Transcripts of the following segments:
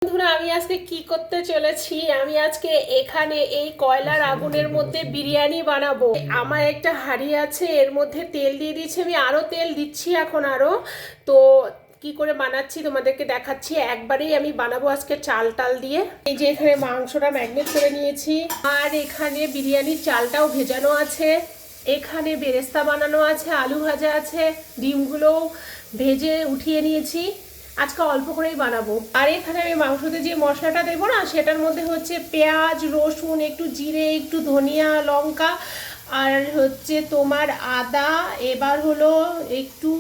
বন্ধুরা, আমি আজকে কি করতে চলেছি, আমি আজকে এখানে এই কয়লার আগুনের মধ্যে বিরিয়ানি বানাবো। আমার একটা হাঁড়ি আছে, এর মধ্যে তেল দিয়ে দিয়েছি, আমি আরো তেল দিচ্ছি এখন আরো। তো কি করে বানাচ্ছি তোমাদেরকে দেখাচ্ছি। একবারেই আমি বানাবো আজকে চাল টাল দিয়ে। এই যে এখানে মাংসটা ম্যাগনেট করে নিয়েছি, আর এখানে বিরিয়ানির চালটাও ভেজানো আছে, এখানে বেরেস্তা বানানো আছে, আলু ভাজা আছে, ডিমগুলোও ভেজে উঠিয়ে নিয়েছি। আজকে অল্প করেই বানাবো। আর এখানে আমি মাংসতে যে মশলাটা দেবো না, সেটার মধ্যে হচ্ছে পেঁয়াজ, রসুন, একটু জিরে, একটু ধনিয়া, লঙ্কা, আর হচ্ছে তোমার আদা, এবার হলো একটু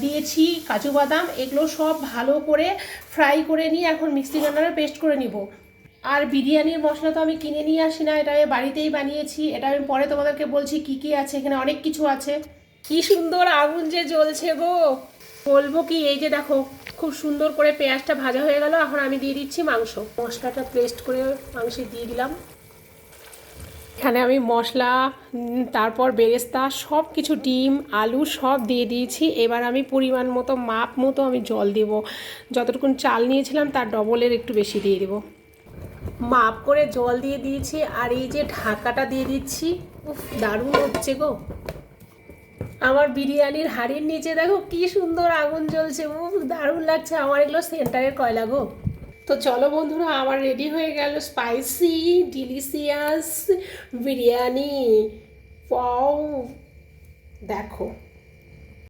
দিয়েছি কাজু বাদাম। এগুলো সব ভালো করে ফ্রাই করে নিয়ে এখন মিক্সি গ্রাইন্ডারে পেস্ট করে নিব। আর বিরিয়ানির মশলা তো আমি কিনে নিয়ে আসি না, এটা আমি বাড়িতেই বানিয়েছি। এটা আমি পরে তোমাদেরকে বলছি কি কি আছে, এখানে অনেক কিছু আছে। কি সুন্দর আগুন যে জ্বলছে গো, বলবো কি। এই যে দেখো, খুব সুন্দর করে পেঁয়াজটা ভাজা হয়ে গেল। এখন আমি দিয়ে দিচ্ছি মাংস, মশলাটা পেস্ট করে মাংসে দিয়ে দিলাম। এখানে আমি মশলা, তারপর বেরেস্তা, সব কিছু, ডিম, আলু সব দিয়ে দিয়েছি। এবার আমি পরিমাণ মতো, মাপ মতো আমি জল দেব। যতটুকুন চাল নিয়েছিলাম তার ডবলের একটু বেশি দিয়ে দেব। মাপ করে জল দিয়ে দিয়েছি, আর এই যে ঢাকাটা দিয়ে দিচ্ছি। উফ, দারুণ হচ্ছে গো। আমার বিরিয়ানির হাঁড়ির নিচে দেখো কি সুন্দর আগুন জ্বলছে, উফ দারুণ লাগছে। আমার এগুলো সেন্টারের কয়লা গো। তো চলো বন্ধুরা, আমার রেডি হয়ে গেল স্পাইসি ডিলিশিয়াস বিরিয়ানি। ওয়াও, দেখো।